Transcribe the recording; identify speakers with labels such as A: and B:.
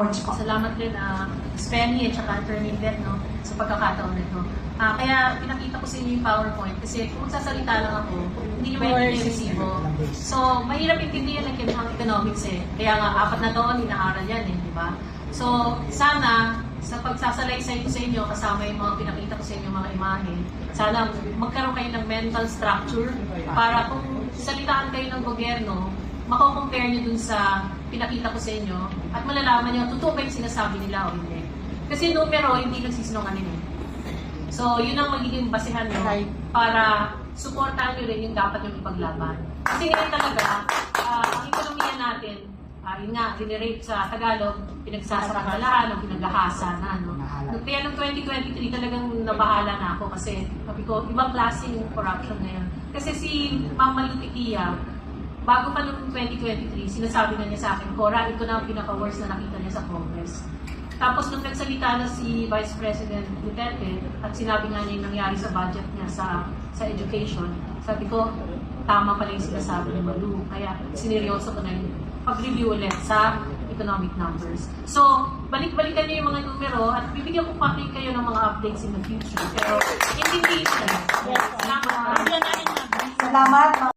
A: Salamat din Spenny at saka Attorney Beth sa pagkakataon nito. Kaya pinakita ko sa inyo yung PowerPoint kasi kung sasalita lang ako, hindi nyo maintindihan yung resibo. So, mahirap intindihan ang economics Kaya nga, 4 na taon, inaaral yan di ba? So, sana, sa pagsasalaysay ko sa inyo, kasama yung mga pinakita ko sa inyo mga imahe, sana magkaroon kayo ng mental structure para kung salitaan kayo ng gobyerno, mako-compare nyo dun sa pinakita ko sa inyo at malalaman nyo totoo ba yung sinasabi nila o hindi. Kasi numero, hindi nagsisinungaling So, yun ang magiging basehan nyo para supportahan nyo rin yung dapat yung ipaglaban. Kasi ngayon talaga, ang ekonomiya natin, yun nga, generate sa Tagalog, pinagsasakantalahan o pinaghahasa na. Kaya noong 2023 talagang nabahala na ako kasi sabi ko, ibang klase yung corruption ngayon. Kasi si Ma'am Malutikia, bago pa noong 2023, sinasabi na niya sa akin, Cora, ito na ang pinaka-worst na nakita niya sa Congress. Tapos nung nagsalita na si Vice President Duterte at sinabi nga niya yung nangyari sa budget niya sa education, sabi ko, tama pala yung sinasabi ni Malu. Kaya sineryoso ko na yung pag-review ulit sa economic numbers. So, balik-balikan niyo yung mga numero at bibigyan ko pa kayo ng mga updates in the future. Pero, hindi. Salamat.
B: Salamat.